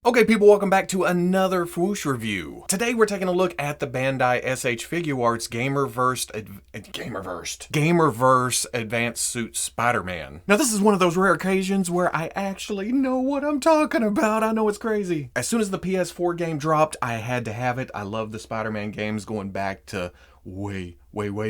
Okay people, welcome back to another Fwoosh review. Today we're taking a look at the Bandai S.H Figuarts Gamerverse Advanced Suit Spider-Man. Now this is one of those rare occasions where I actually know what I'm talking about. I know it's crazy. As soon as the PS4 game dropped, I had to have it. I love the Spider-Man games going back to way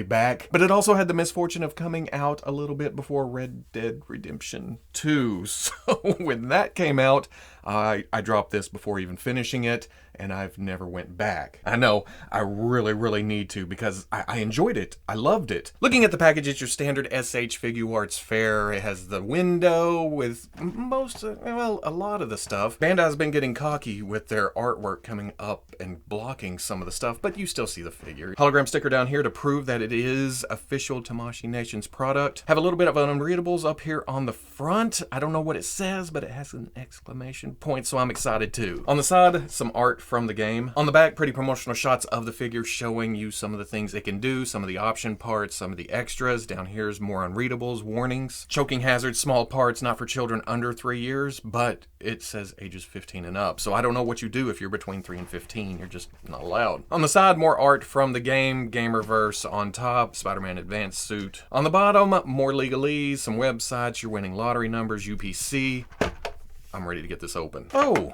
back. But it also had the misfortune of coming out a little bit before Red Dead Redemption 2. So when that came out, I dropped this before even finishing it, and I've never went back. I know, I really need to because I enjoyed it. I loved it. Looking at the package, it's your standard S.H Figuarts fare. It has the window with a lot of the stuff. Bandai's been getting cocky with their artwork coming up and blocking some of the stuff, but you still see the figure. Hologram sticker down here to prove that it is official Tamashii Nation's product. Have a little bit of unreadables up here on the front. I don't know what it says, but it has an exclamation point, so I'm excited too. On the side, some art from the game. On the back, pretty promotional shots of the figure showing you some of the things it can do, some of the option parts, some of the extras. Down here's more unreadables, warnings, choking hazards, small parts, not for children under 3 years, but it says ages 15 and up. So I don't know what you do if you're between 3 and 15. You're just not allowed. On the side, more art from the game, Gamerverse on top, Spider-Man Advanced Suit. On the bottom, more legalese, some websites, your winning lottery numbers, UPC. I'm ready to get this open. Oh,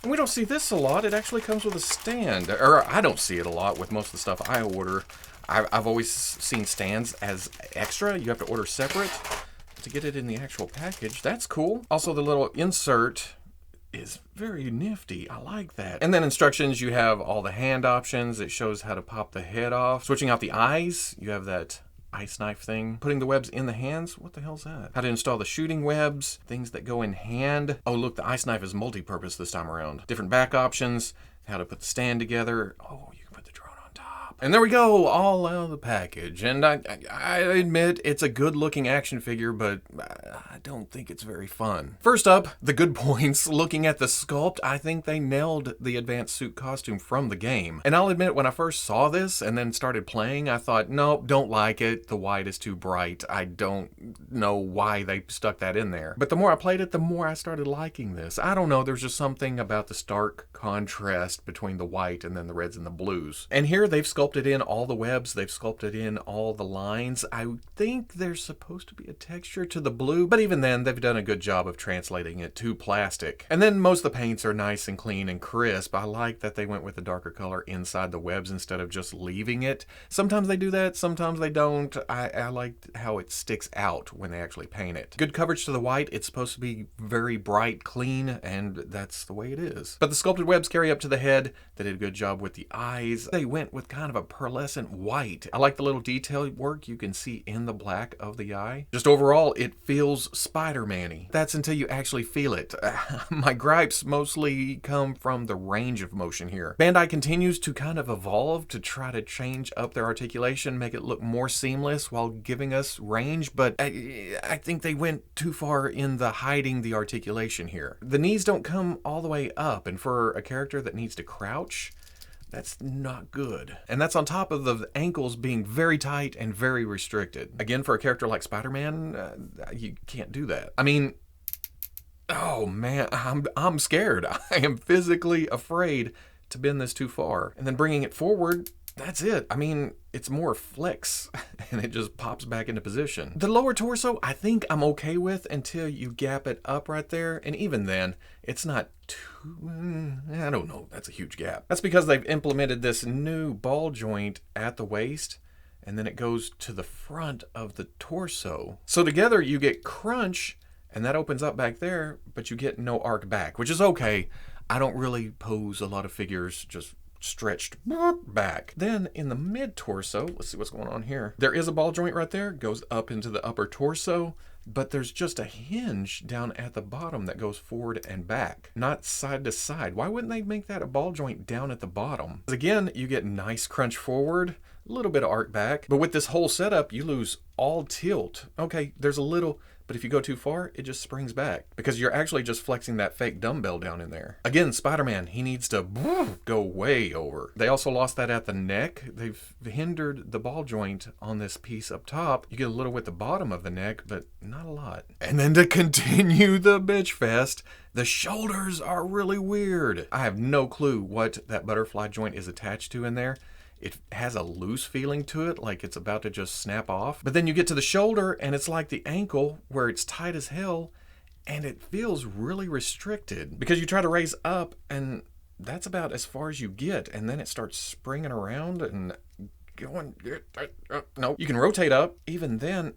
we don't see this a lot. It actually comes with a stand. Or I don't see it a lot with most of the stuff I order. I've always seen stands as extra. You have to order separate to get it in the actual package. That's cool. Also, the little insert is very nifty. I like that. And then instructions, you have all the hand options. It shows how to pop the head off. Switching out the eyes, you have that ice knife thing. Putting the webs in the hands, what the hell's that? How to install the shooting webs, things that go in hand. Oh look, the ice knife is multi-purpose this time around. Different back options, how to put the stand together. Oh, you can put the drone on top. And there we go, all out of the package. And I admit it's a good looking action figure, but I don't think it's very fun. First up, the good points. Looking at the sculpt, I think they nailed the advanced suit costume from the game. And I'll admit, when I first saw this and then started playing, I thought, nope, don't like it. The white is too bright. I don't know why they stuck that in there. But the more I played it, the more I started liking this. I don't know, there's just something about the stark contrast between the white and then the reds and the blues. And here they've sculpted in all the webs, they've sculpted in all the lines. I think there's supposed to be a texture to the blue, but even then they've done a good job of translating it to plastic. And then most of the paints are nice and clean and crisp. I like that they went with a darker color inside the webs instead of just leaving it. Sometimes they do that, sometimes they don't. I like how it sticks out when they actually paint it. Good coverage to the white. It's supposed to be very bright, clean, and that's the way it is. But the sculpted webs carry up to the head. They did a good job with the eyes. They went with kind of a pearlescent white. I like the little detail work you can see in the black of the eye. Just overall, it feels Spider-Man-y. That's until you actually feel it. My gripes mostly come from the range of motion here. Bandai continues to kind of evolve to try to change up their articulation, make it look more seamless while giving us range, but I think they went too far in the hiding the articulation here. The knees don't come all the way up, and for a character that needs to crouch, that's not good. And that's on top of the ankles being very tight and very restricted. Again, for a character like Spider-Man, you can't do that. I mean, oh man, I'm scared. I am physically afraid to bend this too far. And then bringing it forward, that's it. I mean, it's more flex and it just pops back into position. The lower torso, I think I'm okay with until you gap it up right there. And even then, it's not too, I don't know, that's a huge gap. That's because they've implemented this new ball joint at the waist, and then it goes to the front of the torso. So together you get crunch, and that opens up back there, but you get no arc back, which is okay. I don't really pose a lot of figures just stretched back. Then in the mid torso, let's see what's going on here. There is a ball joint right there, goes up into the upper torso, but there's just a hinge down at the bottom that goes forward and back, not side to side. Why wouldn't they make that a ball joint down at the bottom? Again, you get nice crunch forward, a little bit of arc back, but with this whole setup, you lose all tilt. Okay, there's a little, But if you go too far, it just springs back because you're actually just flexing that fake dumbbell down in there. Again, Spider-Man, he needs to go way over. They also lost that at the neck. They've hindered the ball joint on this piece up top. You get a little with the bottom of the neck, but not a lot. And then to continue the bitch fest, the shoulders are really weird. I have no clue what that butterfly joint is attached to in there. It has a loose feeling to it, like it's about to just snap off. But then you get to the shoulder and it's like the ankle where it's tight as hell and it feels really restricted because you try to raise up and that's about as far as you get. And then it starts springing around and going, no, you can rotate up. Even then,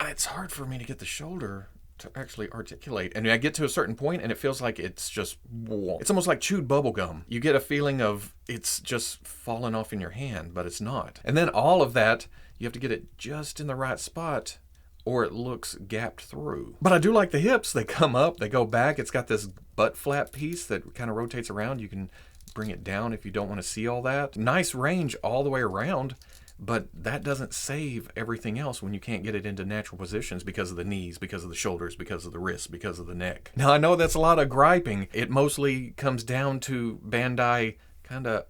it's hard for me to get the shoulder to actually articulate. And I get to a certain point and it feels like it's just, it's almost like chewed bubble gum. You get a feeling of it's just falling off in your hand, but it's not. And then all of that, you have to get it just in the right spot or it looks gapped through. But I do like the hips. They come up, they go back. It's got this butt flap piece that kind of rotates around. You can bring it down if you don't want to see all that. Nice range all the way around. But that doesn't save everything else when you can't get it into natural positions because of the knees, because of the shoulders, because of the wrists, because of the neck. Now, I know that's a lot of griping. It mostly comes down to Bandai kind of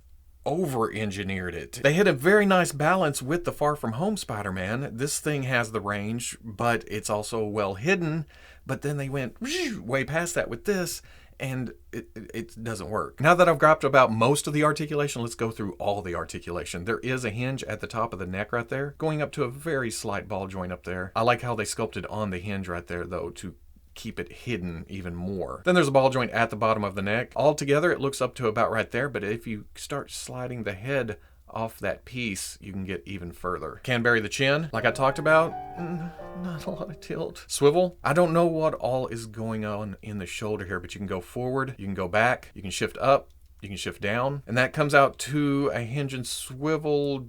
over-engineered it. They hit a very nice balance with the Far From Home Spider-Man. This thing has the range, but it's also well hidden. But then they went way past that with this, and it doesn't work. Now that I've griped about most of the articulation, let's go through all the articulation. There is a hinge at the top of the neck right there, going up to a very slight ball joint up there. I like how they sculpted on the hinge right there, though, to keep it hidden even more. Then there's a ball joint at the bottom of the neck. Altogether, it looks up to about right there, but if you start sliding the head off that piece, you can get even further. Can bury the chin, like I talked about. Not a lot of tilt. Swivel. I don't know what all is going on in the shoulder here, but you can go forward, you can go back, you can shift up, you can shift down, and that comes out to a hinge and swivel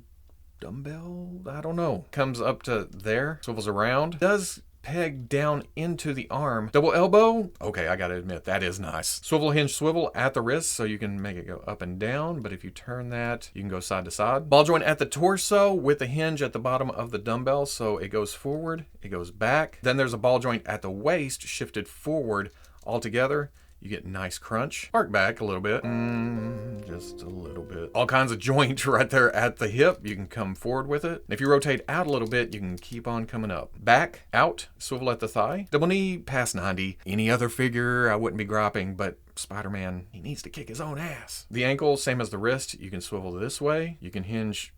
dumbbell. I don't know. Comes up to there, swivels around. Does peg down into the arm. Double elbow. Okay, I gotta admit, that is nice. Swivel hinge swivel at the wrist, so you can make it go up and down, but if you turn that, you can go side to side. Ball joint at the torso with the hinge at the bottom of the dumbbell, so it goes forward, it goes back. Then there's a ball joint at the waist, shifted forward altogether. You get nice crunch. Arc back a little bit. Just a little bit. All kinds of joint right there at the hip. You can come forward with it. If you rotate out a little bit, you can keep on coming up. Back, out, swivel at the thigh. Double knee, past 90. Any other figure, I wouldn't be griping, but Spider-Man, he needs to kick his own ass. The ankle, same as the wrist. You can swivel this way. You can hinge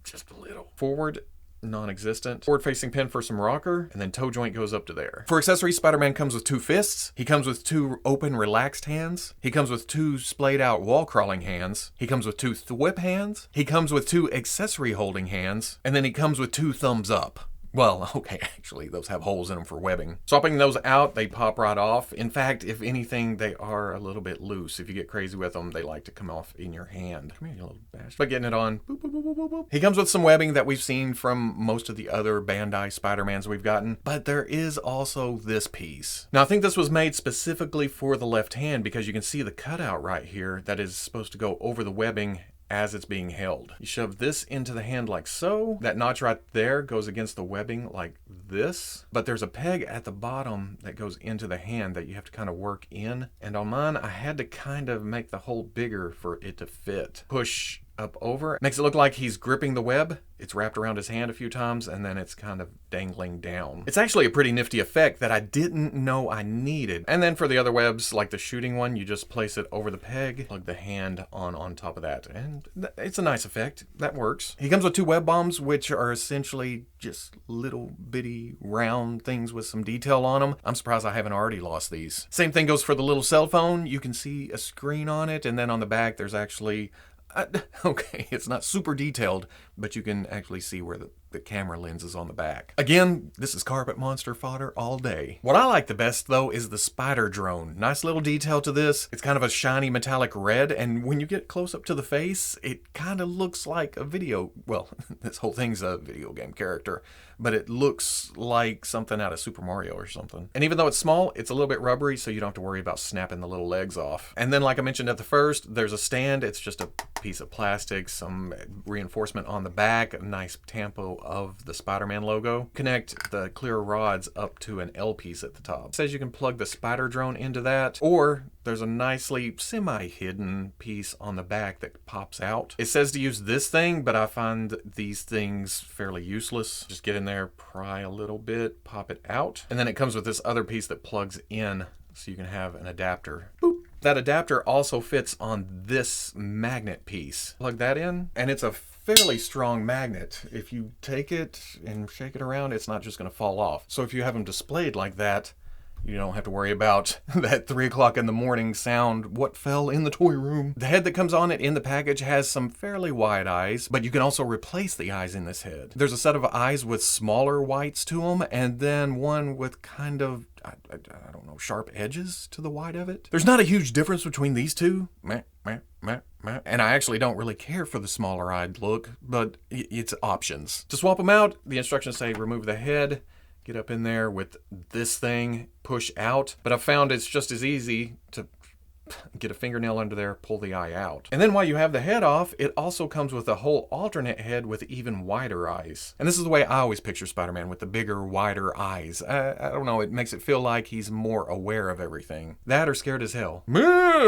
just a little. Forward, non-existent. Forward-facing pin for some rocker, and then toe joint goes up to there. For accessories, Spider-Man comes with 2 fists. He comes with 2 open, relaxed hands. He comes with 2 splayed-out wall-crawling hands. He comes with 2 whip hands. He comes with 2 accessory-holding hands, and then he comes with 2 thumbs up. Well, okay, actually, those have holes in them for webbing. Swapping those out, they pop right off. In fact, if anything, they are a little bit loose. If you get crazy with them, they like to come off in your hand. Come here, you little bastard. But getting it on, boop, boop, boop, boop, boop, boop. He comes with some webbing that we've seen from most of the other Bandai Spider-Mans we've gotten, but there is also this piece. Now, I think this was made specifically for the left hand because you can see the cutout right here that is supposed to go over the webbing as it's being held. You shove this into the hand like so. That notch right there goes against the webbing like this. But there's a peg at the bottom that goes into the hand that you have to kind of work in. And on mine, I had to kind of make the hole bigger for it to fit. Push up over. Makes it look like he's gripping the web. It's wrapped around his hand a few times and then it's kind of dangling down. It's actually a pretty nifty effect that I didn't know I needed. And then for the other webs, like the shooting one, you just place it over the peg, plug the hand on top of that. And it's a nice effect. That works. He comes with 2 web bombs, which are essentially just little bitty round things with some detail on them. I'm surprised I haven't already lost these. Same thing goes for the little cell phone. You can see a screen on it. And then on the back, there's actually okay, it's not super detailed, but you can actually see where the camera lens is on the back. Again, this is carpet monster fodder all day. What I like the best, though, is the spider drone. Nice little detail to this. It's kind of a shiny metallic red, and when you get close up to the face, it kind of looks like a video, well, this whole thing's a video game character, but it looks like something out of Super Mario or something. And even though it's small, it's a little bit rubbery, so you don't have to worry about snapping the little legs off. And then, like I mentioned at the first, there's a stand. It's just a piece of plastic, some reinforcement on the back, a nice tampo of the Spider-Man logo. Connect the clear rods up to an L piece at the top. It says you can plug the spider drone into that, or there's a nicely semi-hidden piece on the back that pops out. It says to use this thing, but I find these things fairly useless. Just get in there, pry a little bit, pop it out, and then it comes with this other piece that plugs in so you can have an adapter. Boop. That adapter also fits on this magnet piece. Plug that in, and it's a fairly strong magnet. If you take it and shake it around, it's not just going to fall off. So if you have them displayed like that, you don't have to worry about that 3 o'clock in the morning sound, what fell in the toy room. The head that comes on it in the package has some fairly wide eyes, but you can also replace the eyes in this head. There's a set of eyes with smaller whites to them, and then one with kind of, I don't know, sharp edges to the white of it. There's not a huge difference between these two. And I actually don't really care for the smaller eyed look, but it's options. To swap them out, the instructions say remove the head, get up in there with this thing, push out. But I've found it's just as easy to get a fingernail under there, pull the eye out. And then while you have the head off, it also comes with a whole alternate head with even wider eyes. And this is the way I always picture Spider-Man, with the bigger, wider eyes. I don't know, it makes it feel like he's more aware of everything. That or scared as hell.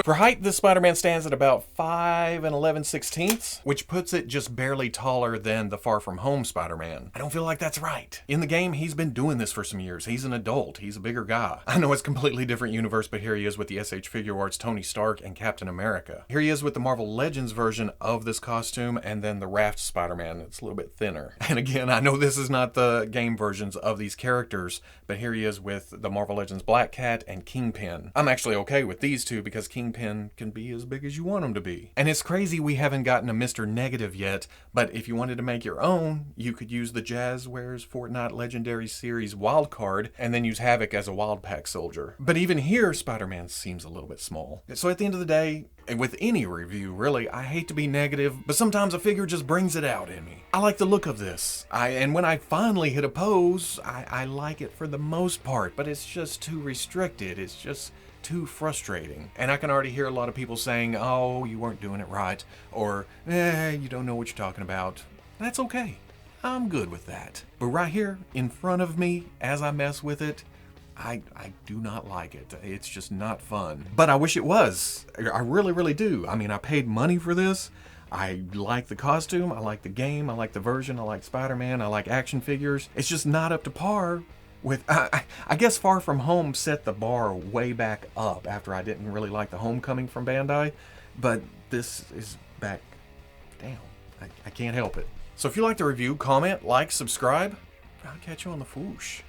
For height, this Spider-Man stands at about 5 11/16, which puts it just barely taller than the Far From Home Spider-Man. I don't feel like that's right. In the game, he's been doing this for some years. He's an adult. He's a bigger guy. I know it's a completely different universe, but here he is with the S.H. Figuarts, Tony Stark, and Captain America. Here he is with the Marvel Legends version of this costume, and then the Raft Spider-Man. It's a little bit thinner. And again, I know this is not the game versions of these characters, but here he is with the Marvel Legends Black Cat and Kingpin. I'm actually okay with these two because Kingpin can be as big as you want him to be. And it's crazy we haven't gotten a Mr. Negative yet, but if you wanted to make your own, you could use the Jazzwares Fortnite Legendary Series wild card and then use Havoc as a wild pack soldier. But even here, Spider-Man seems a little bit small. So at the end of the day, and with any review really, I hate to be negative, but sometimes a figure just brings it out in me. I like the look of this. And when I finally hit a pose, I like it for the most part, but it's just too restricted. It's just too frustrating. And I can already hear a lot of people saying, oh, you weren't doing it right, or you don't know what you're talking about. That's okay. I'm good with that. But right here in front of me, as I mess with it, I do not like it. It's just not fun. But I wish it was. I really, really do. I mean, I paid money for this. I like the costume, I like the game, I like the version, I like Spider-Man, I like action figures. It's just not up to par with, I guess Far From Home set the bar way back up after I didn't really like the Homecoming from Bandai, but this is back down. I can't help it. So if you like the review, comment, like, subscribe. I'll catch you on the Fwoosh.